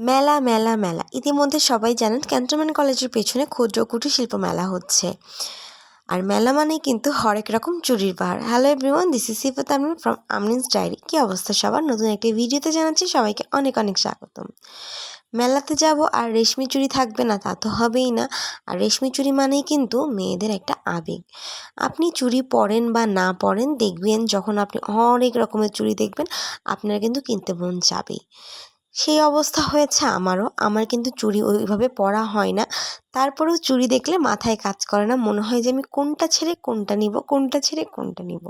মেলা মেলা মেলা ইতিমধ্যে সবাই জানেন ক্যান্টনমেন্ট কলেজের পেছনে ক্ষুদ্র কুটির শিল্প মেলা হচ্ছে। আর মেলা মানেই কিন্তু হরেক রকম চুরির পাহাড়। Hello everyone, this is Sifat Amin from Amrin's diary. কী অবস্থা সবার? নতুন একটি ভিডিওতে জানাচ্ছি সবাইকে অনেক অনেক স্বাগতম। মেলাতে যাব আর রেশমি চুড়ি থাকবে না তা তো হবেই না। আর রেশমি চুড়ি মানেই কিন্তু মেয়েদের একটা আবেগ। আপনি চুড়ি পরেন বা না পরেন, দেখবেন যখন আপনি অনেক রকমের চুড়ি দেখবেন আপনার কিন্তু কিনতে মন যাবেই। সেই অবস্থা হয়েছে আমারও। আমার কিন্তু চুড়ি ওইভাবে পরা হয় না। তারপরেও চুড়ি দেখলে মাথায় কাজ করে না। মনে হয় যে আমি কোনটা ছেড়ে কোনটা নিব, কোনটা ছেড়ে কোনটা নিব।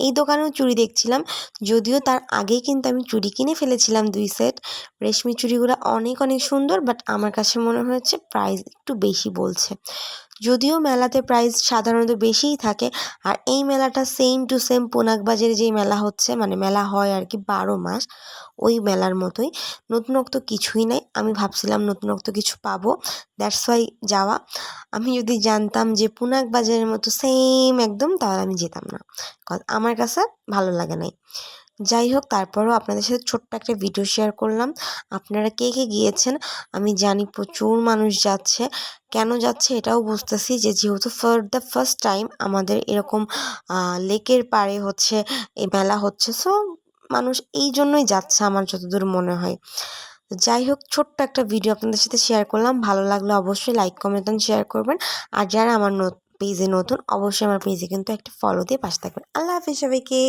এই দোকানেও চুড়ি দেখছিলাম। যদিও তার আগেই কিন্তু আমি চুড়ি কিনে ফেলেছিলাম ২ সেট। রেশমি চুড়িগুলো অনেক অনেক সুন্দর, বাট আমার কাছে মনে হয়েছে প্রাইস একটু বেশি বলছে। যদিও মেলাতে প্রাইস সাধারণত বেশিই থাকে। আর এই মেলাটা সেম টু সেম পুনাকবাজারে যেই মেলা হচ্ছে, মানে মেলা হয় আর কি ১২ মাস, ওই মেলার মতোই। নতুনত্ব কিছুই নাই। আমি ভাবছিলাম নতুনত্ব কিছু পাবো, দ্যাটস ওয়াই যাওয়া। আমি যদি জানতাম যে পুনাকবাজারের মতো সেম একদম, তাহলে আমি যেতাম না। আমার কাছে ভালো লাগে নাই। যাই হোক, তারপরেও আপনাদের সাথে ছোট্ট একটা ভিডিও শেয়ার করলাম। আপনারা কে কে গিয়েছেন? আমি জানি প্রচুর মানুষ যাচ্ছে। কেন যাচ্ছে এটাও বুঝতেছি, যে যেহেতু ফর দ্য ফার্স্ট টাইম আমাদের এরকম লেকের পাড়ে হচ্ছে এই মেলা হচ্ছে, সো মানুষ এই জন্যই যাচ্ছে আমার যতদূর মনে হয়। তো যাই হোক, ছোট্ট একটা ভিডিও আপনাদের সাথে শেয়ার করলাম। ভালো লাগলে অবশ্যই লাইক কমেন্ট এন্ড শেয়ার করবেন। আর যারা আমার পেজে নতুন, অবশ্যই আমার পেজে কিন্তু একটা ফলো দিয়ে পাশে থাকবেন। আল্লাহ হাফেজ সবাইকে।